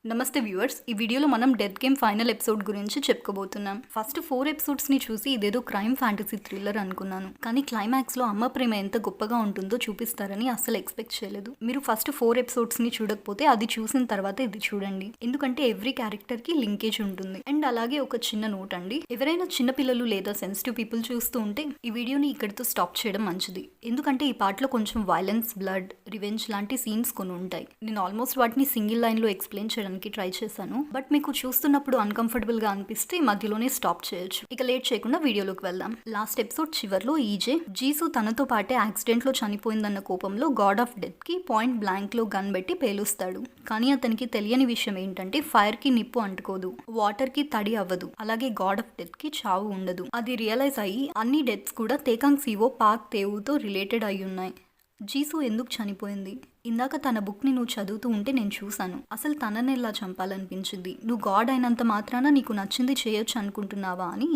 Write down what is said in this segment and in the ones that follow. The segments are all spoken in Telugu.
నమస్తే వ్యూవర్స్, ఈ వీడియోలో మనం డెత్ గేమ్ ఫైనల్ ఎపిసోడ్ గురించి చెప్పుకోబోతున్నాం. ఫస్ట్ 4 ఎపిసోడ్స్ ని చూసి ఇదేదో క్రైమ్ ఫ్యాంటసీ థ్రిల్లర్ అనుకున్నాను, కానీ క్లైమాక్స్ లో అమ్మ ప్రేమ ఎంత గొప్పగా ఉంటుందో చూపిస్తారని అస్సలు ఎక్స్పెక్ట్ చేయలేదు. మీరు ఫస్ట్ 4 ఎపిసోడ్స్ ని చూడకపోతే అది చూసిన తర్వాత ఇది చూడండి, ఎందుకంటే ఎవ్రీ క్యారెక్టర్ కి లింకేజ్ ఉంటుంది. అండ్ అలాగే ఒక చిన్న నోట్ అండి, ఎవరైనా చిన్న పిల్లలు లేదా సెన్సిటివ్ పీపుల్ చూస్తూ ఉంటే ఈ వీడియోని ఇక్కడితో స్టాప్ చేయడం మంచిది. ఎందుకంటే ఈ పార్ట్ లో కొంచెం వైలెన్స్, బ్లడ్, రివెంజ్ లాంటి సీన్స్ కొన్ని ఉంటాయి. నేను ఆల్మోస్ట్ వాటిని సింగిల్ లైన్ లో ఎక్స్ప్లెయిన్ చేయడానికి ట్రై చేశాను, బట్ మీకు చూస్తున్నప్పుడు అన్కంఫర్టబుల్ గా అనిపిస్తే మధ్యలోనే స్టాప్ చేయొచ్చు. ఇక లేట్ చేయకుండా వీడియోలోకి వెళ్దాం. లాస్ట్ ఎపిసోడ్ చివర్లో జీసు తనతో పాటే యాక్సిడెంట్ లో చనిపోయిందన్న కోపంలో గాడ్ ఆఫ్ డెత్ కి పాయింట్ బ్లాంక్ లో గన్ పెట్టి పేలుస్తాడు. కానీ అతనికి తెలియని విషయం ఏంటంటే ఫైర్ కి నిప్పు అంటుకోదు, వాటర్ కి తడి అవ్వదు, అలాగే గాడ్ ఆఫ్ డెత్ కి చావు ఉండదు. అది రియలైజ్ అయ్యి అన్ని డెత్స్ కూడా తేకాంగ్ సివో పాక్ తేవుతో రిలేటెడ్ అయి ఉన్నాయి. జీసు ఎందుకు చనిపోయింది? ఇందాక తన బుక్ ని నువ్వు చదువుతూ ఉంటే నేను చూశాను. అసలు తనని ఎలా చంపాలనిపించింది? నువ్వు గాడ్ అయినంత మాత్రాన నీకు నచ్చింది చేయొచ్చు అనుకుంటున్నావా అని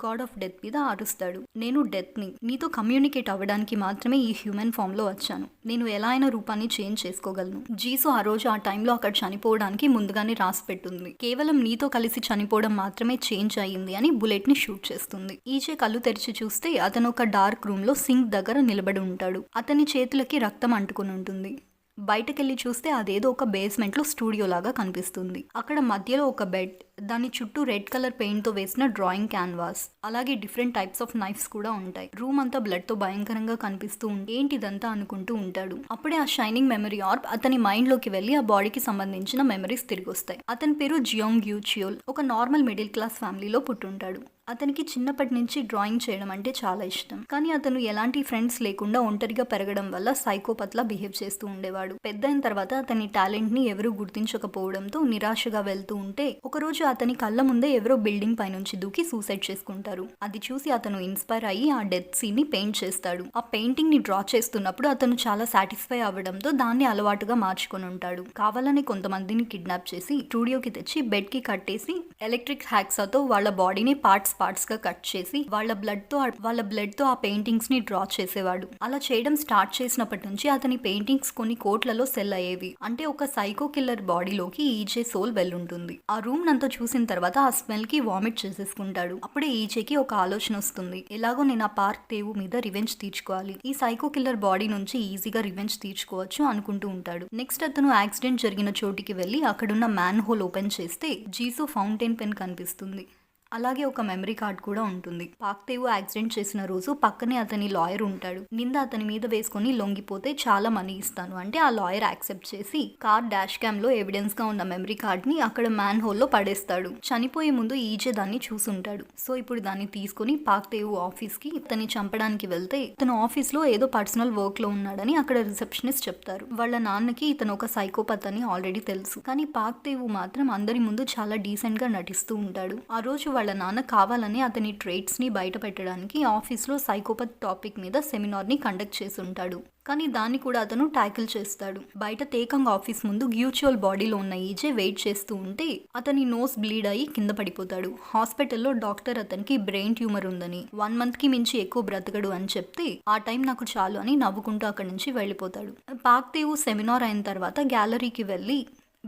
గాడ్ ఆఫ్ డెత్ మీద ఆరుస్తాడు. నేను డెత్ ని నీతో కమ్యూనికేట్ అవ్వడానికి మాత్రమే ఈ హ్యూమన్ ఫామ్ లో వచ్చాను. నేను ఎలా అయినా రూపాన్ని చేంజ్ చేసుకోగలను. జీసు ఆ రోజు ఆ టైంలో అక్కడ చనిపోవడానికి ముందుగానే రాసి పెట్టుంది. కేవలం నీతో కలిసి చనిపోవడం మాత్రమే చేంజ్ అయ్యింది అని బుల్లెట్ ని షూట్ చేస్తుంది. కళ్ళు తెరిచి చూస్తే అతను ఒక డార్క్ రూమ్ లో సింక్ దగ్గర నిలబడి ఉంటాడు. అతని చేతులకి రక్తం అంటుకుని ఉంటుంది. బయటకెళ్ళి చూస్తే అదేదో ఒక బేస్మెంట్ లో స్టూడియో లాగా కనిపిస్తుంది. అక్కడ మధ్యలో ఒక బెడ్, దాని చుట్టూ రెడ్ కలర్ పెయింట్ తో వేసిన డ్రాయింగ్ క్యాన్వాస్, అలాగే డిఫరెంట్ టైప్స్ ఆఫ్ నైఫ్స్ కూడా ఉంటాయి. రూమ్ అంతా బ్లడ్ తో భయంకరంగా కనిపిస్తూ ఏంటిదంతా అనుకుంటూ ఉంటాడు. అప్పుడే ఆ షైనింగ్ మెమరీ ఆర్బ్ అతని మైండ్ లోకి వెళ్లి ఆ బాడీకి సంబంధించిన మెమరీస్ తిరిగి వస్తాయి. అతని పేరు జియోంగ్ యూచియోల్. ఒక నార్మల్ మిడిల్ క్లాస్ ఫ్యామిలీలో పుట్టుంటాడు. అతనికి చిన్నప్పటి నుంచి డ్రాయింగ్ చేయడం అంటే చాలా ఇష్టం, కానీ అతను ఎలాంటి ఫ్రెండ్స్ లేకుండా ఒంటరిగా పెరగడం వల్ల సైకోపత్ లా బిహేవ్ చేస్తూ ఉండేవాడు. పెద్ద అయిన తర్వాత అతని టాలెంట్ ని ఎవరూ గుర్తించకపోవడంతో నిరాశగా వెళ్తూ ఉంటే ఒకరోజు అతని కళ్ళ ముందే ఎవరో బిల్డింగ్ పై నుంచి దూకి సూసైడ్ చేసుకుంటారు. అది చూసి అతను ఇన్స్పైర్ అయ్యి ఆ డెత్ సీన్ ని పెయింట్ చేస్తాడు. ఆ పెయింటింగ్ ని డ్రా చేస్తున్నప్పుడు అతను చాలా సాటిస్ఫై అవ్వడంతో దాన్ని అలవాటుగా మార్చుకొని ఉంటాడు. కావాలని కొంతమందిని కిడ్నాప్ చేసి స్టూడియోకి తెచ్చి బెడ్ కి కట్టేసి ఎలక్ట్రిక్ హ్యాక్సాతో వాళ్ళ బాడీని పార్ట్స్ గా కట్ చేసి వాళ్ళ బ్లడ్ తో ఆ పెయింటింగ్స్ ని డ్రా చేసేవాడు. అలా చేయడం స్టార్ట్ చేసినప్పటి నుంచి అతని పెయింటింగ్స్ కొన్ని కోట్లలో సెల్ అయ్యేవి. అంటే ఒక సైకో కిల్లర్ బాడీలోకి సోల్ వెళ్ళుంటుంది. ఆ రూమ్ నంతా చూసిన తర్వాత ఆ స్మెల్ కి వామిట్ చేసేసుకుంటాడు. అప్పుడే ఈజేకి ఒక ఆలోచన వస్తుంది. ఎలాగో నేను ఆ పార్క్ తేవు మీద రివెంజ్ తీర్చుకోవాలి, ఈ సైకో కిల్లర్ బాడీ నుంచి ఈజీగా రివెంజ్ తీర్చుకోవచ్చు అనుకుంటూ ఉంటాడు. నెక్స్ట్ అతను యాక్సిడెంట్ జరిగిన చోటికి వెళ్లి అక్కడున్న మ్యాన్ హోల్ ఓపెన్ చేస్తే జీసు ఫౌంటైన్ పెన్ కనిపిస్తుంది. అలాగే ఒక మెమరీ కార్డ్ కూడా ఉంటుంది. పాక్ తేవు యాక్సిడెంట్ చేసిన రోజు పక్కనే అతని లాయర్ ఉంటాడు. నింద అతని మీద వేసుకుని లొంగిపోతే చాలా మనీ ఇస్తాను అంటే ఆ లాయర్ యాక్సెప్ట్ చేసి కార్ డాష్ క్యామ్ లో ఎవిడెన్స్ గా ఉన్న మెమరీ కార్డ్ ని అక్కడ మ్యాన్ హోల్ లో పడేస్తాడు. చనిపోయే ముందు దాన్ని చూసుంటాడు. సో ఇప్పుడు దాన్ని తీసుకుని పాక్ తేవు ఆఫీస్ కి అతన్ని చంపడానికి వెళ్తే ఇతను ఆఫీస్ లో ఏదో పర్సనల్ వర్క్ లో ఉన్నాడని అక్కడ రిసెప్షనిస్ట్ చెప్తారు. వాళ్ళ నాన్నకి ఇతను ఒక సైకోపత్ అని ఆల్రెడీ తెలుసు, కానీ పాక్ తేవు మాత్రం అందరి ముందు చాలా డీసెంట్ గా నటిస్తూ ఉంటాడు. ఆ రోజు వాళ్ళ నాన్న కావాలని అతని ట్రేట్స్ ని బయట పెట్టడానికి ఆఫీస్ లో సైకోపత్ టాపిక్ మీద సెమినార్ ని కండక్ట్ చేసి ఉంటాడు. కానీ దాన్ని కూడా అతను ట్యాకిల్ చేస్తాడు. బయట తేకంగ్ ఆఫీస్ ముందు గ్యూచువల్ బాడీలో ఉన్న వెయిట్ చేస్తూ ఉంటే అతని నోస్ బ్లీడ్ అయ్యి కింద పడిపోతాడు. హాస్పిటల్లో డాక్టర్ అతనికి బ్రెయిన్ ట్యూమర్ ఉందని, 1 month కి మించి ఎక్కువ బ్రతకడు అని చెప్తే ఆ టైం నాకు చాలు అని నవ్వుకుంటూ అక్కడి నుంచి వెళ్ళిపోతాడు. పాక్ తేవు సెమినార్ అయిన తర్వాత గ్యాలరీకి వెళ్ళి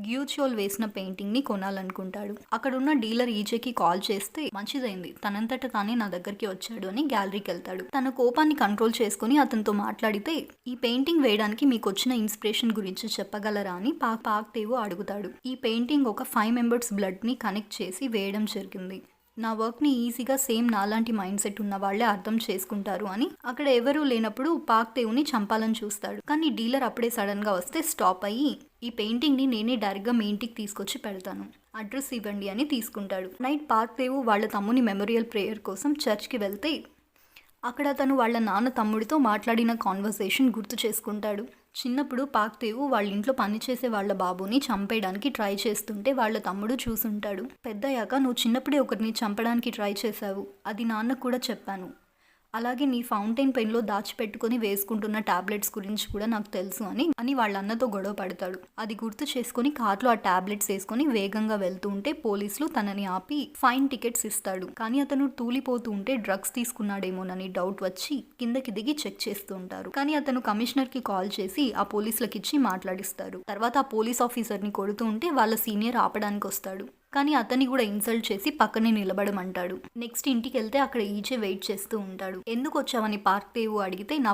గ్యూచువల్ వేసిన పెయింటింగ్ ని కొనాలనుకుంటాడు. అక్కడున్న డీలర్ ఈజేకి కాల్ చేస్తే మంచిదైంది, తనంతట తానే నా దగ్గరికి వచ్చాడు అని గ్యాలరీకి వెళ్తాడు. తన కోపాన్ని కంట్రోల్ చేసుకుని అతనితో మాట్లాడితే ఈ పెయింటింగ్ వేయడానికి మీకు వచ్చిన ఇన్స్పిరేషన్ గురించి చెప్పగలరా అని పాక్ తేవు అడుగుతాడు. ఈ పెయింటింగ్ ఒక 5 members బ్లడ్ ని కనెక్ట్ చేసి వేయడం జరిగింది. నా వర్క్ ని ఈజీగా సేమ్ నాలాంటి మైండ్ సెట్ ఉన్న వాళ్లే అర్థం చేసుకుంటారు అని అక్కడ ఎవరూ లేనప్పుడు పాక్ తేవుని చంపాలని చూస్తాడు. కానీ డీలర్ అప్పుడే సడన్ గా వస్తే స్టాప్ అయ్యి ఈ పెయింటింగ్ ని నేనే డైరెక్ట్ గా మీ ఇంటికి తీసుకొచ్చి పెడతాను, అడ్రస్ ఇవ్వండి అని తీసుకుంటాడు. నైట్ పాక్ తేవు వాళ్ళ తమ్ముని మెమోరియల్ ప్రేయర్ కోసం చర్చ్ కి వెళ్తే అక్కడ అతను వాళ్ళ నాన్న తమ్ముడితో మాట్లాడిన కాన్వర్సేషన్ గుర్తు చేసుకుంటాడు. చిన్నప్పుడు పాక్ తేవు వాళ్ళ ఇంట్లో పనిచేసే వాళ్ళ బాబుని చంపేయడానికి ట్రై చేస్తుంటే వాళ్ళ తమ్ముడు చూసుంటాడు. పెద్దయ్యాక నువ్వు చిన్నప్పుడే ఒకరిని చంపడానికి ట్రై చేశావు, అది నాన్నకు కూడా చెప్పాను, అలాగే నీ ఫౌంటైన్ పెన్ లో దాచిపెట్టుకుని వేసుకుంటున్న టాబ్లెట్స్ గురించి కూడా నాకు తెలుసు అని వాళ్ళ అన్నతో గొడవ పడతాడు. అది గుర్తు చేసుకుని కార్లో ఆ టాబ్లెట్స్ వేసుకుని వేగంగా వెళ్తూ ఉంటే పోలీసులు తనని ఆపి ఫైన్ టికెట్స్ ఇస్తాడు. కానీ అతను తూలిపోతూ ఉంటే డ్రగ్స్ తీసుకున్నాడేమోనని డౌట్ వచ్చి కిందకి దిగి చెక్ చేస్తూ ఉంటారు. కానీ అతను కమిషనర్ కి కాల్ చేసి ఆ పోలీసులకు ఇచ్చి మాట్లాడిస్తారు. తర్వాత ఆ పోలీస్ ఆఫీసర్ ని కొడుతూ ఉంటే వాళ్ళ సీనియర్ ఆపడానికి వస్తాడు. కానీ అతన్ని కూడా ఇన్సల్ట్ చేసి పక్కనే నిలబడమంటాడు. నెక్స్ట్ ఇంటికి వెళ్తే అక్కడ ఈజే వెయిట్ చేస్తూ ఉంటాడు. ఎందుకు వచ్చావని పార్క్ దేవు అడిగితే నా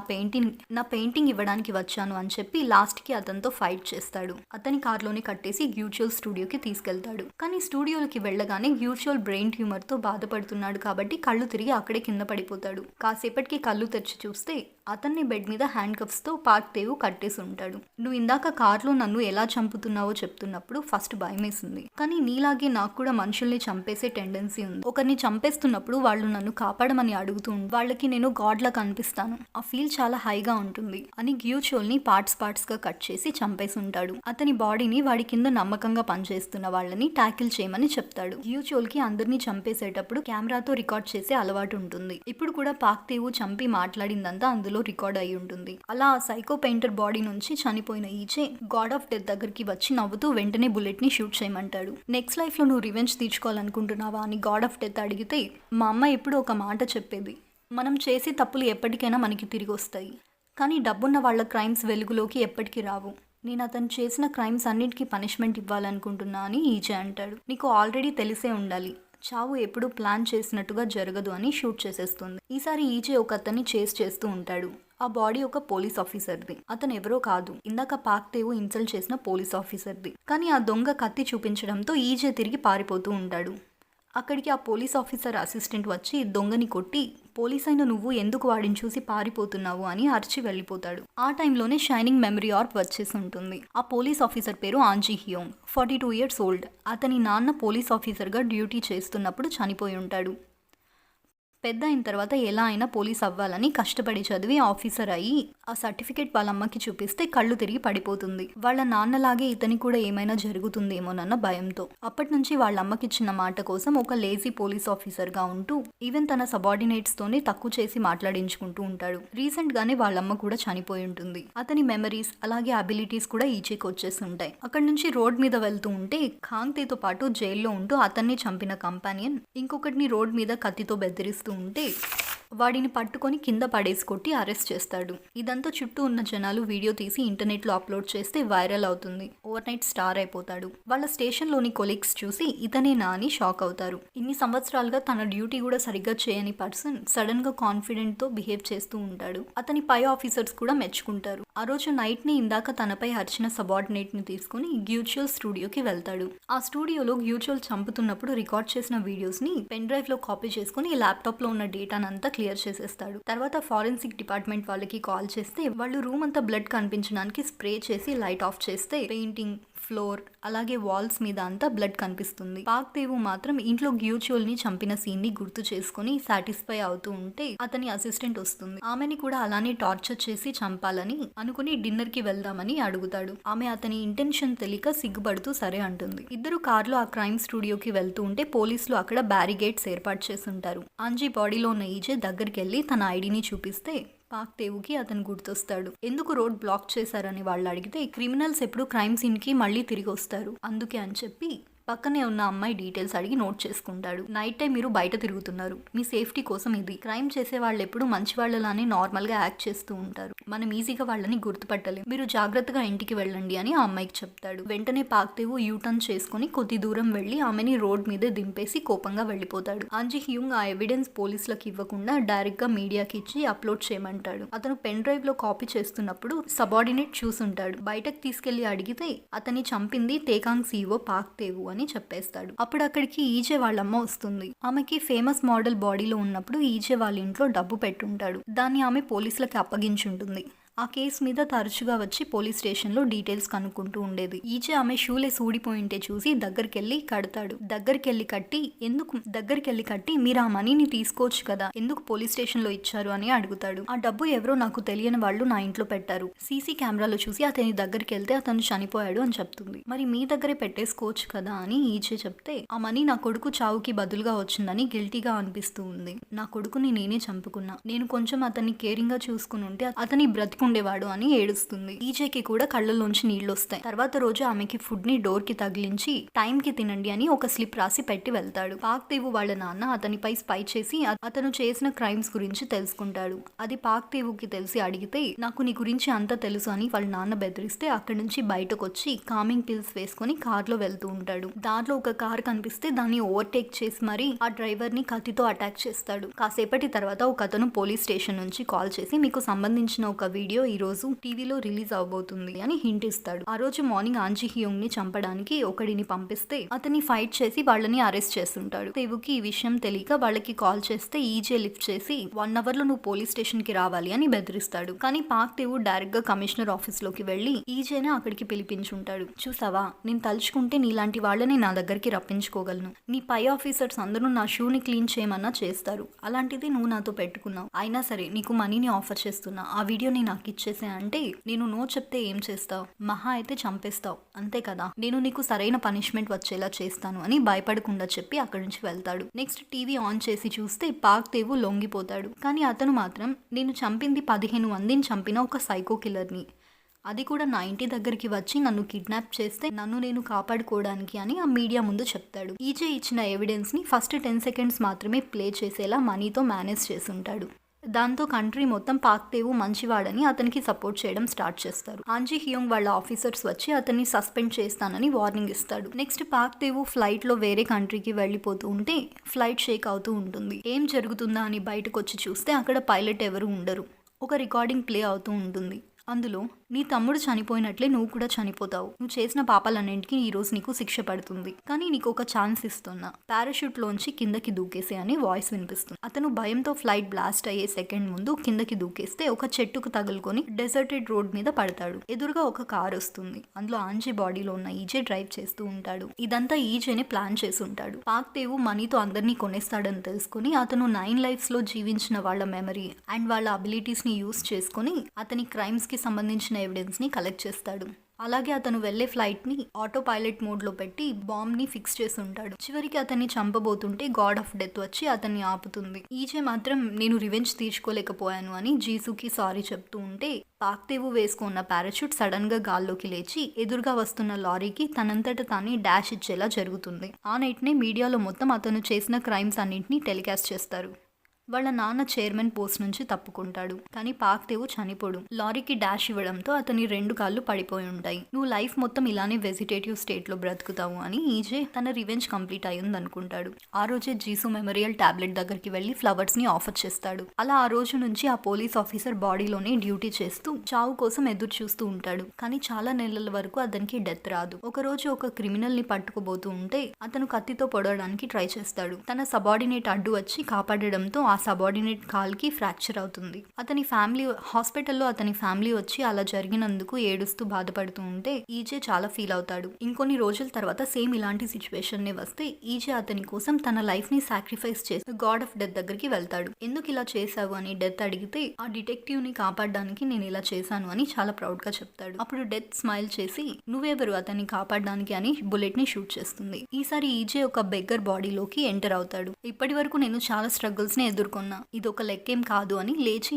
పెయింటింగ్ ఇవ్వడానికి వచ్చాను అని చెప్పి లాస్ట్ కి అతనితో ఫైట్ చేస్తాడు. అతని కార్లోనే కట్టేసి గ్యూచువల్ స్టూడియోకి తీసుకెళ్తాడు. కానీ స్టూడియోకి వెళ్ళగానే గ్యూచువల్ బ్రెయిన్ ట్యూమర్ తో బాధపడుతున్నాడు కాబట్టి కళ్ళు తిరిగి అక్కడే కింద పడిపోతాడు. కాసేపటికి కళ్ళు తెరిచి చూస్తే అతన్ని బెడ్ మీద హ్యాండ్ కప్స్ తో పార్క్ దేవు కట్టేసి ఉంటాడు. నువ్వు ఇందాక కార్లో నన్ను ఎలా చంపుతున్నావో చెప్తున్నప్పుడు ఫస్ట్ భయమేసింది, కానీ నీలాగే నాకు కూడా మనుషుల్ని చంపేసే టెండెన్సీ ఉంది. ఒకరిని చంపేస్తున్నప్పుడు వాళ్ళు నన్ను కాపాడమని అడుగుతూ వాళ్ళకి నేను గాడ్ లా కనిపిస్తాను. ఆ ఫీల్ చాలా హైగా ఉంటుంది అని గ్యూచువల్ ని పార్ట్స్ గా కట్ చేసి చంపేసి ఉంటాడు. అతని బాడీని వాడి కింద నమ్మకంగా పనిచేస్తున్న వాళ్ళని టాకిల్ చేయమని చెప్తాడు. గ్యూచువల్ కి అందరినీ చంపేసేటప్పుడు కెమెరాతో రికార్డ్ చేసే అలవాటు ఉంటుంది. ఇప్పుడు కూడా పార్క్ దేవు చంపి మాట్లాడిందంతా అందులో రికార్డ్ అయి ఉంటుంది. అలా సైకో పెయింటర్ బాడీ నుంచి చనిపోయిన ఈచే గాడ్ ఆఫ్ డెత్ దగ్గరికి వచ్చి నవ్వుతూ వెంటనే బుల్లెట్ ని షూట్ చేయమంటాడు. నెక్స్ట్ లైఫ్ లో నువ్వు రివెంజ్ తీర్చుకోవాలనుకుంటున్నావా అని గాడ్ ఆఫ్ డెత్ అడిగితే మా అమ్మ ఎప్పుడు ఒక మాట చెప్పేది, మనం చేసే తప్పులు ఎప్పటికైనా మనకి తిరిగి వస్తాయి, కానీ డబ్బున్న వాళ్ళ క్రైమ్స్ వెలుగులోకి ఎప్పటికీ రావు. నేను అతను చేసిన క్రైమ్స్ అన్నిటికీ పనిష్మెంట్ ఇవ్వాలనుకుంటున్నా అని ఈజే అంటాడు. నీకు ఆల్రెడీ తెలిసే ఉండాలి, చావు ఎప్పుడు ప్లాన్ చేసినట్టుగా జరగదు అని షూట్ చేసేస్తుంది. ఈసారి ఈజే ఒక అతన్ని చేస్ చేస్తూ ఉంటాడు. ఆ బాడీ ఒక పోలీస్ ఆఫీసర్ది. అతను ఎవరో కాదు, ఇందాక పార్క్ దేవు ఇన్సల్ట్ చేసిన పోలీస్ ఆఫీసర్ది. కానీ ఆ దొంగ కత్తి చూపించడంతో ఈజే తిరిగి పారిపోతూ ఉంటాడు. అక్కడికి ఆ పోలీస్ ఆఫీసర్ అసిస్టెంట్ వచ్చి దొంగని కొట్టి పోలీస్ అయిన నువ్వు ఎందుకు వాడిని చూసి పారిపోతున్నావు అని అరిచి వెళ్ళిపోతాడు. ఆ టైంలోనే షైనింగ్ మెమరీ ఆర్బ్ వచ్చేసి ఉంటుంది. ఆ పోలీస్ ఆఫీసర్ పేరు ఆంజీ హియోంగ్, 42 years old. అతని నాన్న పోలీస్ ఆఫీసర్గా డ్యూటీ చేస్తున్నప్పుడు చనిపోయి ఉంటాడు. పెద్ద అయిన తర్వాత ఎలా అయినా పోలీస్ అవ్వాలని కష్టపడి చదివి ఆఫీసర్ అయ్యి ఆ సర్టిఫికేట్ వాళ్ళ అమ్మకి చూపిస్తే కళ్ళు తిరిగి పడిపోతుంది. వాళ్ళ నాన్నలాగే ఇతని కూడా ఏమైనా జరుగుతుందేమోనన్న భయంతో అప్పటి నుంచి వాళ్ళ అమ్మకిచ్చిన మాట కోసం ఒక లేజీ పోలీస్ ఆఫీసర్గా ఉంటూ ఈవెన్ తన సబార్డినేట్స్ తోనే తక్కువ చేసి మాట్లాడించుకుంటూ ఉంటాడు. రీసెంట్ గానే వాళ్ళమ్మ కూడా చనిపోయి ఉంటుంది. అతని మెమరీస్ అలాగే అబిలిటీస్ కూడా ఈచేకి వచ్చేసి ఉంటాయి. అక్కడి నుంచి రోడ్ మీద వెళ్తూ ఉంటే ఖాంగ్తేతో పాటు జైల్లో ఉంటూ అతన్ని చంపిన కంపానియన్ ఇంకొకటిని రోడ్ మీద కత్తితో బెదిరిస్తూ ఉంటే వాడిని పట్టుకొని కింద పడేసి కొట్టి అరెస్ట్ చేస్తాడు. ఇదంతా చుట్టూ ఉన్న జనాలు వీడియో తీసి ఇంటర్నెట్లో అప్లోడ్ చేస్తే వైరల్ అవుతుంది. ఓవర్ నైట్ స్టార్ అయిపోతాడు. వాళ్ళ స్టేషన్లోని కొలీగ్స్ చూసి ఇతనేనా అని షాక్ అవుతారు. ఇన్ని సంవత్సరాలుగా తన డ్యూటీ కూడా సరిగ్గా చేయని పర్సన్ సడన్ గా కాన్ఫిడెంట్ తో బిహేవ్ చేస్తూ ఉంటాడు. అతని పై ఆఫీసర్స్ కూడా మెచ్చుకుంటారు. ఆ రోజు నైట్ ని ఇందాక తనపై అరిచిన సబార్డినేట్ ని తీసుకుని గ్యూచువల్ స్టూడియోకి వెళ్తాడు. ఆ స్టూడియోలో గ్యూచువల్ చంపుతున్నప్పుడు రికార్డ్ చేసిన వీడియోస్ ని పెన్ డ్రైవ్ లో కాపీ చేసుకుని ల్యాప్టాప్ లో ఉన్న డేటానంతా క్లియర్ చేసేస్తాడు. తర్వాత ఫారెన్సిక్ డిపార్ట్మెంట్ వాళ్ళకి కాల్ చేస్తే వాళ్ళు రూమ్ అంతా బ్లడ్ కనిపించడానికి స్ప్రే చేసి లైట్ ఆఫ్ చేస్తే పెయింటింగ్, ఫ్లోర్ అలాగే వాల్స్ మీద అంతా బ్లడ్ కనిపిస్తుంది. పార్క్ దేవు మాత్రం ఇంట్లో గ్యూచువల్ ని చంపిన సీన్ ని గుర్తు చేసుకుని సాటిస్ఫై అవుతూ ఉంటే అతని అసిస్టెంట్ వస్తుంది. ఆమెని కూడా అలానే టార్చర్ చేసి చంపాలని అనుకుని డిన్నర్ కి వెళ్దామని అడుగుతాడు. ఆమె అతని ఇంటెన్షన్ తెలియక సిగ్గుపడుతూ సరే అంటుంది. ఇద్దరు కార్లో ఆ క్రైమ్ స్టూడియోకి వెళ్తూ ఉంటే పోలీసులు అక్కడ బ్యారిగేట్స్ ఏర్పాటు చేస్తుంటారు. అంజీ బాడీలో ఉన్న ఈజే దగ్గరికి వెళ్ళి తన ఐడిని చూపిస్తే పార్క్ దేవుకి అతను గుర్తొస్తాడు. ఎందుకు రోడ్ బ్లాక్ చేశారని వాళ్ళు అడిగితే క్రిమినల్స్ ఎప్పుడు క్రైమ్ సీన్ కి మళ్ళీ తిరిగి వస్తారు అందుకే అని చెప్పి పక్కనే ఉన్న అమ్మాయి డీటెయిల్స్ అడిగి నోట్ చేసుకుంటాడు. నైట్ టైం మీరు బయట తిరుగుతున్నారు, మీ సేఫ్టీ కోసం ఇది. క్రైమ్ చేసే వాళ్ళు ఎప్పుడు మంచి వాళ్ళలానే నార్మల్ గా యాక్ట్ చేస్తూ ఉంటారు, మనం ఈజీగా వాళ్ళని గుర్తుపట్టలేం, మీరు జాగ్రత్తగా ఇంటికి వెళ్ళండి అని ఆ అమ్మాయికి చెప్తాడు. వెంటనే పార్క్ దేవు యూటర్న్ చేసుకుని కొద్ది దూరం వెళ్లి ఆమెని రోడ్ మీదే దింపేసి కోపంగా వెళ్ళిపోతాడు. ఆంజీ హ్యూంగ్ ఆ ఎవిడెన్స్ పోలీసులకు ఇవ్వకుండా డైరెక్ట్ గా మీడియాకి ఇచ్చి అప్లోడ్ చేయమంటాడు. అతను పెన్ డ్రైవ్ లో కాపీ చేస్తున్నప్పుడు సబార్డినేట్ చూసుంటాడు. బయటకు తీసుకెళ్లి అడిగితే అతన్ని చంపింది తేకాంగ్ సీఈఓ పార్క్ దేవు అని చెప్పేస్తాడు. అప్పుడు అక్కడికి ఈజే వాళ్ళమ్మ వస్తుంది. ఆమెకి ఫేమస్ మోడల్ బాడీలో ఉన్నప్పుడు ఈజే వాళ్ళ ఇంట్లో డబ్బు పెట్టుంటాడు. దాన్ని ఆమె పోలీసులకి అప్పగించుంటుంది. ఆ కేసు మీద తరచుగా వచ్చి పోలీస్ స్టేషన్లో డీటెయిల్స్ కనుక్కుంటూ ఉండేది. ఈజే ఆమె షూలేస్ ఊడిపోయింటే చూసి దగ్గరికెళ్ళి కడతాడు. దగ్గరికెళ్ళి కట్టి మీరు ఆ మనీని తీసుకోవచ్చు కదా, ఎందుకు పోలీస్ స్టేషన్లో ఇచ్చారు అని అడుగుతాడు. ఆ డబ్బు ఎవరో నాకు తెలియని వాళ్ళు నా ఇంట్లో పెట్టారు. సీసీ కెమెరాలో చూసి అతని దగ్గరికి వెళ్తే అతను చనిపోయాడు అని చెప్తుంది. మరి మీ దగ్గరే పెట్టేసుకోవచ్చు కదా అని ఈజే చెప్తే, ఆ మనీ నా కొడుకు చావుకి బదులుగా వచ్చిందని గిల్టీగా అనిపిస్తూ ఉంది. నా కొడుకుని నేనే చంపుకున్నా, నేను కొంచెం అతన్ని కేరింగ్ గా చూసుకుని ఉంటే అతని బ్రతికుండేవాడు అని ఏడుస్తుంది. ఈజేకి కూడా కళ్ళల్లోంచి నీళ్లు వస్తాయి. తర్వాత రోజు ఆమెకి ఫుడ్ ని డోర్ కి తగిలించి టైం కి తినండి అని ఒక స్లిప్ రాసి పెట్టి వెళ్తాడు. పాక్ దేవు వాళ్ళ నాన్న అతనిపై స్పై చేసి అతను చేసిన క్రైమ్స్ గురించి తెలుసుకుంటాడు. అది పాక్ దేవుకి తెలిసి అడిగితే, నాకు నీ గురించి అంతా తెలుసు అని వాళ్ళ నాన్న బెదిరిస్తే అక్కడి నుంచి బయటకు వచ్చి కామింగ్ పిల్స్ వేసుకుని కార్ లో వెళ్తూ ఉంటాడు. దాంట్లో ఒక కార్ కనిపిస్తే దాన్ని ఓవర్టేక్ చేసి మరి ఆ డ్రైవర్ ని కత్తితో అటాక్ చేస్తాడు. కాసేపటి తర్వాత ఒక అతను పోలీస్ స్టేషన్ నుంచి కాల్ చేసి, మీకు సంబంధించిన ఒక వీడియో ఈ రోజు టీవీలో రిలీజ్ అవబోతుంది అని హింట్ ఇస్తాడు. ఆ రోజు మార్నింగ్ ఆంజీ హియోంగ్ ని చంపడానికి ఒకడిని పంపిస్తే అతన్ని ఫైట్ చేసి వాళ్ళని అరెస్ట్ చేస్తుంటాడు. దేవుకి ఈ విషయం తెలియక వాళ్ళకి కాల్ చేస్తే ఈజే లిఫ్ట్ చేసి 1 hour లో నువ్వు పోలీస్ స్టేషన్ కి రావాలి అని బెదిరిస్తాడు. కానీ పాక్ దేవు డైరెక్ట్ గా కమిషనర్ ఆఫీస్ లోకి వెళ్లి ఈజేనే అక్కడికి పిలిపించుంటాడు. చూసావా, నేను తలుచుకుంటే నీలాంటి వాళ్ళని నా దగ్గరికి రప్పించుకోగలను. నీ పై ఆఫీసర్స్ అందరూ నా షూని క్లీన్ చేయమన్నా చేస్తారు, అలాంటిది నువ్వు నాతో పెట్టుకున్నావు. అయినా సరే నీకు మనీని ఆఫర్ చేస్తున్నా, ఆ వీడియోని నాకు ఇచ్చేసే అంటే నేను నో చెప్తే ఏం చేస్తావు, మహా అయితే చంపేస్తావు అంతే కదా, నేను నీకు సరైన పనిష్మెంట్ వచ్చేలా చేస్తాను అని భయపడకుండా చెప్పి అక్కడి నుంచి వెళ్తాడు. నెక్స్ట్ టీవీ ఆన్ చేసి చూస్తే పాక్ దేవు లొంగిపోతాడు. కానీ అతను మాత్రం, నేను చంపింది 15 మందిని చంపిన ఒక సైకో కిల్లర్ని, అది కూడా నా ఇంటి దగ్గరికి వచ్చి నన్ను కిడ్నాప్ చేస్తే నన్ను నేను కాపాడుకోవడానికి అని ఆ మీడియా ముందు చెప్తాడు. ఈజే ఇచ్చిన ఎవిడెన్స్ ని ఫస్ట్ 10 seconds మాత్రమే ప్లే చేసేలా మనీతో మేనేజ్ చేసుంటాడు. దాంతో కంట్రీ మొత్తం పాక్ దేవు మంచివాడని అతనికి సపోర్ట్ చేయడం స్టార్ట్ చేస్తారు. ఆంజీ హియోంగ్ వాళ్ళ ఆఫీసర్స్ వచ్చి అతన్ని సస్పెండ్ చేస్తానని వార్నింగ్ ఇస్తాడు. నెక్స్ట్ పాక్ దేవు ఫ్లైట్ లో వేరే కంట్రీకి వెళ్లిపోతూ ఉంటే ఫ్లైట్ షేక్ అవుతూ ఉంటుంది. ఏం జరుగుతుందా అని బయటకు వచ్చి చూస్తే అక్కడ పైలట్ ఎవరు ఉండరు. ఒక రికార్డింగ్ ప్లే అవుతూ ఉంటుంది. అందులో, నీ తమ్ముడు చనిపోయినట్లే నువ్వు కూడా చనిపోతావు, నువ్వు చేసిన పాపాలన్నింటికి ఈ రోజు నీకు శిక్ష పడుతుంది, కానీ నీకు ఒక ఛాన్స్ ఇస్తున్నా, పారాషూట్ లోంచి కిందకి దూకేసే అని వాయిస్ వినిపిస్తుంది. అతను భయంతో ఫ్లైట్ బ్లాస్ట్ అయ్యే సెకండ్ ముందు కిందకి దూకేస్తే ఒక చెట్టుకు తగులుకొని డెజర్టెడ్ రోడ్ మీద పడతాడు. ఎదురుగా ఒక కార్ వస్తుంది. అందులో ఆంజీ బాడీలో ఉన్న ఈజే డ్రైవ్ చేస్తూ ఉంటాడు. ఇదంతా ఈజేనే ప్లాన్ చేసి ఉంటాడు. పాక్ దేవు మనీతో అందరినీ కొనేస్తాడని తెలుసుకుని అతను 9 lives లో జీవించిన వాళ్ళ మెమరీ అండ్ వాళ్ళ అబిలిటీస్ ని యూస్ చేసుకుని అతని క్రైమ్స్ కి సంబంధించిన ఎవిడెన్స్ ని కలెక్ట్ చేస్తాడు. అలాగే అతను వెళ్లే ఫ్లైట్ ని ఆటో పైలట్ మోడ్ లో పెట్టి బాంబ్ ని ఫిక్స్ చేసి ఉంటాడు. చివరికి అతన్ని చంపబోతుంటే గాడ్ ఆఫ్ డెత్ వచ్చి అతన్ని ఆపుతుంది. ఈజే మాత్రం నేను రివెంజ్ తీర్చుకోలేకపోయాను అని జీసుకి సారీ చెప్తూ ఉంటే పాక్ దేవు వేసుకున్న పారాషూట్ సడన్ గా గాల్లోకి లేచి ఎదురుగా వస్తున్న లారీకి తనంతట తానే డాష్ ఇచ్చేలా జరుగుతుంది. ఆ నైట్ నే మీడియాలో మొత్తం అతను చేసిన క్రైమ్స్ అన్నింటినీ టెలికాస్ట్ చేస్తారు. వాళ్ళ నాన్న చైర్మన్ పోస్ట్ నుంచి తప్పుకుంటాడు. కానీ పాక్ దేవు చనిపోడు. లారీకి డాష్ ఇవ్వడంతో అతని 2 కాళ్ళు పడిపోయి ఉంటాయి. నువ్వు లైఫ్ మొత్తం ఇలానే వెజిటేటివ్ స్టేట్ లో బ్రతుకుతావు అని ఈజే తన రివెంజ్ కంప్లీట్ అయ్యింది అనుకుంటాడు. ఆ రోజే జీసు మెమోరియల్ టాబ్లెట్ దగ్గరికి వెళ్లి ఫ్లవర్స్ ని ఆఫర్ చేస్తాడు. అలా ఆ రోజు నుంచి ఆ పోలీస్ ఆఫీసర్ బాడీలోనే డ్యూటీ చేస్తూ చావు కోసం ఎదురు చూస్తూ ఉంటాడు. కానీ చాలా నెలల వరకు అతనికి డెత్ రాదు. ఒక రోజు ఒక క్రిమినల్ ని పట్టుకోబోతూ ఉంటే అతను కత్తితో పొడవడానికి ట్రై చేస్తాడు. తన సబార్డినేట్ అడ్డు వచ్చి కాపాడడంతో ఆ సబార్డినేట్ కాల్కి ఫ్రాక్చర్ అవుతుంది. హాస్పిటల్లో అతని ఫ్యామిలీ వచ్చి అలా జరిగినందుకు ఏడుస్తూ బాధపడుతూ ఉంటే ఈజే చాలా ఫీల్ అవుతాడు. ఇంకొన్ని రోజుల తర్వాత సేమ్ ఇలాంటి సిచ్యువేషన్ నే వస్తే ఈజే అతని కోసం తన లైఫ్ ని సాక్రిఫైస్ చేసి గాడ్ ఆఫ్ డెత్ దగ్గరికి వెళ్తాడు. ఎందుకు ఇలా చేశావు అని డెత్ అడిగితే ఆ డిటెక్టివ్ ని కాపాడడానికి నేను ఇలా చేశాను అని చాలా ప్రౌడ్ గా చెప్తాడు. అప్పుడు డెత్ స్మైల్ చేసి నువ్వెవరు అతన్ని కాపాడడానికి అని బుల్లెట్ ని షూట్ చేస్తుంది. ఈసారి ఈజే ఒక బెగ్గర్ బాడీలోకి ఎంటర్ అవుతాడు. ఇప్పటి వరకు నేను చాలా స్ట్రగుల్స్ ని ఎదుర్కొన్నా, ఇదొక లెక్కేం కాదు అని లేచి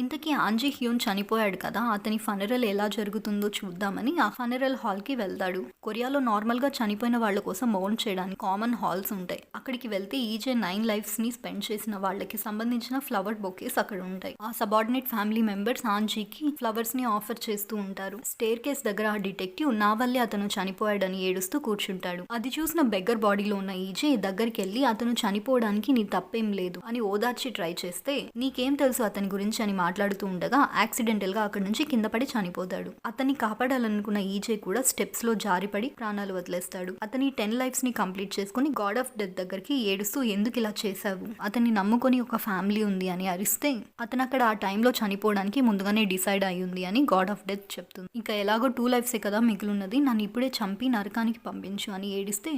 ఇంతకీ ఆంజీ హ్యూన్ చనిపోయాడు కదా, అతని ఫనరల్ ఎలా జరుగుతుందో చూద్దామని ఆ ఫనరల్ హాల్ కి వెళ్తాడు. కొరియాలో నార్మల్ గా చనిపోయిన వాళ్ళ కోసం మౌంట్ చేయడానికి కామన్ హాల్స్ ఉంటాయి. అక్కడికి వెళ్తే ఈజే 9 lives ని స్పెండ్ చేసిన వాళ్ళకి సంబంధించిన ఫ్లవర్ బొకేస్ అక్కడ ఉంటాయి. ఆ సబార్డినేట్ ఫ్యామిలీ మెంబర్స్ ఆంజీకి ఫ్లవర్స్ ని ఆఫర్ చేస్తూ ఉంటారు. స్టేర్ కేస్ దగ్గర ఆ డిటెక్టివ్ నా వల్లే అతను చనిపోయాడని ఏడుస్తూ కూర్చుంటాడు. అది చూసిన బెగ్గర్ బాడీలో ఉన్న ఈజే దగ్గరికి వెళ్ళి అతను చనిపోవడానికి నీ తప్పేం లేదు అని ఓదార్చి ట్రై చేస్తే నీకేం తెలుసు అతని గురించి అని మాట్లాడుతూ ఉండగా యాక్సిడెంటల్ గా అక్కడి నుంచి కింద పడి చనిపోతాడు. అతన్ని కాపాడాలనుకున్న ఈజే కూడా స్టెప్స్ లో జారిపడి ప్రాణాలు వదిలేస్తాడు. అతని 10 లైఫ్స్ ని కంప్లీట్ చేసుకుని గాడ్ ఆఫ్ డెత్ దగ్గరికి ఏడుస్తూ ఎందుకు ఇలా చేశావు, అతన్ని నమ్ముకొని ఒక ఫ్యామిలీ ఉంది అని అరిస్తే అతను అక్కడ ఆ టైంలో చనిపోవడానికి ముందుగానే డిసైడ్ అయ్యింది అని గాడ్ ఆఫ్ డెత్ చెప్తుంది. ఇంకా ఎలాగో 2 లైఫ్సే కదా మిగిలిన్నది, నన్ను ఇప్పుడే చంపి నరకానికి పంపించు అని ఏడిస్తే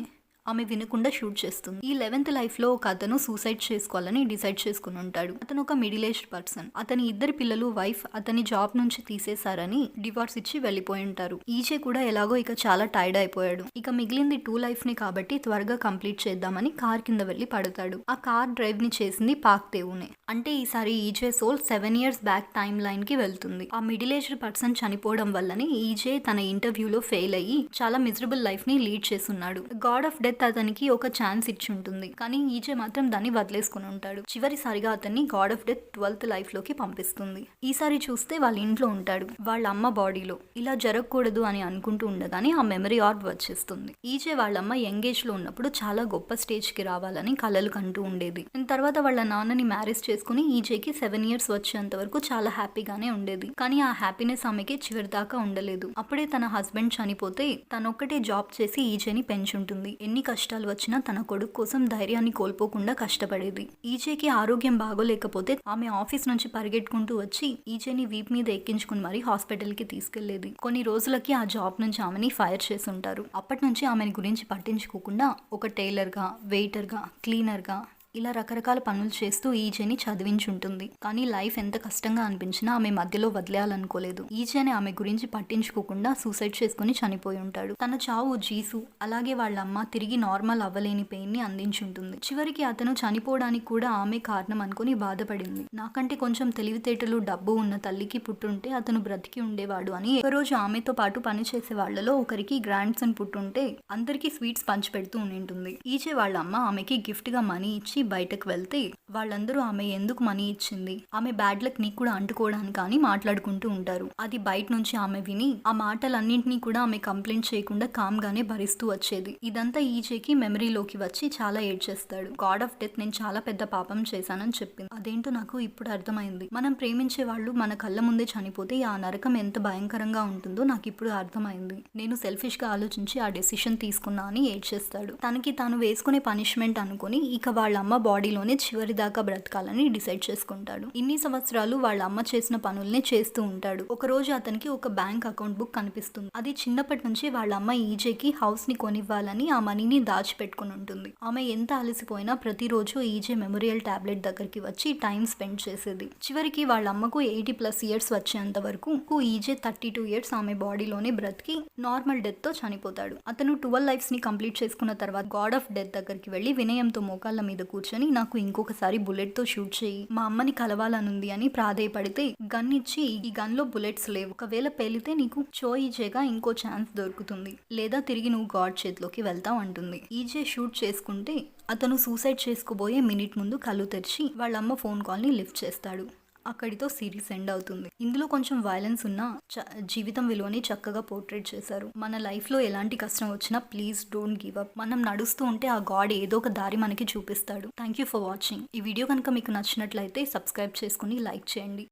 ఆమె వినకుండా షూట్ చేస్తుంది. ఈ 11th లైఫ్ లో ఒక అతను సూసైడ్ చేసుకోవాలని డిసైడ్ చేసుకుని ఉంటాడు. అతను ఒక మిడిల్ ఏజ్డ్ పర్సన్. అతని 2 పిల్లలు వైఫ్ అతని జాబ్ నుంచి తీసేశారని డివోర్స్ ఇచ్చి వెళ్ళిపోయి ఉంటారు. ఈజే కూడా ఎలాగో ఇక చాలా టైర్డ్ అయిపోయాడు. ఇక మిగిలింది 2 లైఫ్ ని కాబట్టి త్వరగా కంప్లీట్ చేద్దామని కార్ కింద వెళ్లి పడతాడు. ఆ కార్ డ్రైవ్ ని చేసింది పాక్ దేవునే. అంటే ఈసారి ఈజే సోల్ 7 years బ్యాక్ టైమ్ లైన్ కి వెళ్తుంది. ఆ మిడిల్ ఏజ్డ్ పర్సన్ చనిపోవడం వల్లనే ఈజే తన ఇంటర్వ్యూలో ఫెయిల్ అయ్యి చాలా మిజరబుల్ లైఫ్ ని లీడ్ చేస్తున్నాడు. గాడ్ ఆఫ్ డెత్ అతనికి ఒక ఛాన్స్ ఇచ్చి ఉంటుంది, కానీ ఈజే మాత్రం దాన్ని వదిలేసుకుని ఉంటాడు. చివరిసారిగా అతన్ని God of death 12th life లోకి పంపిస్తుంది. ఈసారి చూస్తే వాళ్ళ ఇంట్లో ఉంటాడు, వాళ్ళ అమ్మ బాడీలో. ఇలా జరగకూడదు అని అనుకుంటూ ఉండగానే ఆ మెమరీ ఆర్బ్ వచ్చేస్తుంది. ఈజే వాళ్ళమ్మ యంగేజ్ లో ఉన్నప్పుడు చాలా గొప్ప స్టేజ్ కి రావాలని కలలు కంటూ ఉండేది. తర్వాత వాళ్ళ నాన్నని మ్యారేజ్ చేసుకుని ఈజేకి 7 years వచ్చేంత వరకు చాలా హ్యాపీగానే ఉండేది. కానీ ఆ హ్యాపీనెస్ ఆమెకి చివరి దాకా ఉండలేదు. అప్పుడే తన హస్బెండ్ చనిపోతే తనొక్కటే జాబ్ చేసి ఈజేని పెంచుంటుంది. ఎన్ని కష్టాలు వచ్చినా తన కొడుకు కోసం ధైర్యాన్ని కోల్పోకుండా కష్టపడేది. ఈజేకి ఆరోగ్యం బాగోలేకపోతే ఆమె ఆఫీస్ నుంచి పరిగెట్టుకుంటూ వచ్చి ఈజేని వీప్ మీద ఎక్కించుకుని మరీ హాస్పిటల్ కి తీసుకెళ్లేది. కొన్ని రోజులకి ఆ జాబ్ నుంచి ఆమెని ఫైర్ చేసి ఉంటారు. అప్పటి నుంచి ఆమెని గురించి పట్టించుకోకుండా ఒక టైలర్ గా, వెయిటర్ గా, క్లీనర్ గా ఇలా రకరకాల పనులు చేస్తూ ఈజేని చదివించుంటుంది. కానీ లైఫ్ ఎంత కష్టంగా అనిపించినా ఆమె మధ్యలో వదిలేయాలనుకోలేదు. ఈజేని ఆమె గురించి పట్టించుకోకుండా సూసైడ్ చేసుకుని చనిపోయి ఉంటాడు. తన చావు జీసు అలాగే వాళ్ళ అమ్మ తిరిగి నార్మల్ అవ్వలేని పెయిన్ ని అందించుంటుంది. చివరికి అతను చనిపోవడానికి కూడా ఆమె కారణం అనుకుని బాధపడింది. నాకంటే కొంచెం తెలివితేటలు డబ్బు ఉన్న తల్లికి పుట్టుంటే అతను బ్రతికి ఉండేవాడు అని ఒకరోజు ఆమెతో పాటు పనిచేసే వాళ్లలో ఒకరికి గ్రాండ్ సన్ పుట్టుంటే అందరికీ స్వీట్స్ పంచిపెడుతూ ఉంటుంది. ఈజే వాళ్ళ అమ్మ ఆమెకి గిఫ్ట్ గా మనీ ఇచ్చి బయటకు వెళ్తే వాళ్ళందరూ ఆమె ఎందుకు మనీ ఇచ్చింది, ఆమె బ్యాడ్ లక్ నీకు కూడా అంటుకోవడానికి కానీ మాట్లాడుకుంటూ ఉంటారు. అది బయట నుంచి ఆమె విని ఆ మాటలన్నింటినీ కూడా ఆమె కంప్లైంట్ చేయకుండా కామ్ గానే భరిస్తూ వచ్చేది. ఇదంతా ఈజేకి మెమరీలోకి వచ్చి చాలా ఏడ్చేస్తాడు. గాడ్ ఆఫ్ డెత్ నేను చాలా పెద్ద పాపం చేశానని చెప్పింది. అదేంటో నాకు ఇప్పుడు అర్థమైంది. మనం ప్రేమించే వాళ్ళు మన కళ్ళ ముందే చనిపోతే ఆ నరకం ఎంత భయంకరంగా ఉంటుందో నాకు ఇప్పుడు అర్థమైంది. నేను సెల్ఫిష్ గా ఆలోచించి ఆ డెసిషన్ తీసుకున్నా అని ఏడ్చేస్తాడు. తనకి తాను వేసుకునే పనిష్మెంట్ అనుకుని ఇక వాళ్ళ అమ్మ బాడీలోనే చివరి దాకా బ్రతకాలని డిసైడ్ చేసుకుంటాడు. ఇన్ని సంవత్సరాలు వాళ్ళ అమ్మ చేసిన పనుల్ని చేస్తూ ఉంటాడు. ఒక రోజు అతనికి ఒక బ్యాంక్ అకౌంట్ బుక్ కనిపిస్తుంది. అది చిన్నప్పటి నుంచి వాళ్ళ అమ్మ ఈజేకి హౌస్ ని కొనివ్వాలని ఆ మనీని దాచిపెట్టుకుని ఉంటుంది. ఆమె ఎంత అలసిపోయినా ప్రతిరోజు ఈజే మెమోరియల్ టాబ్లెట్ దగ్గరికి వచ్చి టైం స్పెండ్ చేసేది. చివరికి వాళ్ళ అమ్మకు 80+ years వచ్చేంత వరకు ఈజే 32 years ఆమె బాడీలోనే బ్రతికి నార్మల్ డెత్ తో చనిపోతాడు. అతను 12 లైఫ్స్ ని కంప్లీట్ చేసుకున్న తర్వాత గాడ్ ఆఫ్ డెత్ దగ్గరికి వెళ్లి వినయంతో మోకాళ్ళ మీద కూర్చొని నాకు ఇంకొకసారి బుల్లెట్ తో షూట్ చేయి, మా అమ్మని కలవాలనుంది అని ప్రాధేయపడితే గన్ ఇచ్చి ఈ గన్ లో బుల్లెట్స్ లేవు, ఒకవేళ పేలితే నీకు ఈజేగా ఇంకో ఛాన్స్ దొరుకుతుంది, లేదా తిరిగి నువ్వు గాడ్ చేతిలోకి వెళ్తావు అంటుంది. ఈజే షూట్ చేసుకుంటే అతను సూసైడ్ చేసుకోబోయే మినిట్ ముందు కళ్ళు తెరిచి వాళ్ళమ్మ ఫోన్ కాల్ ని లిఫ్ట్ చేస్తాడు. అక్కడితో సిరీస్ ఎండ్ అవుతుంది. ఇందులో కొంచెం వైలెన్స్ ఉన్న జీవితం విలువని చక్కగా పోర్ట్రేట్ చేశారు. మన లైఫ్ లో ఎలాంటి కష్టం వచ్చినా ప్లీజ్ డోంట్ గివ్ అప్. మనం నడుస్తూ ఉంటే ఆ గాడ్ ఏదో ఒక దారి మనకి చూపిస్తాడు. Thank you for watching. ఈ వీడియో కనుక మీకు నచ్చినట్లయితే సబ్స్క్రైబ్ చేసుకుని లైక్ చేయండి.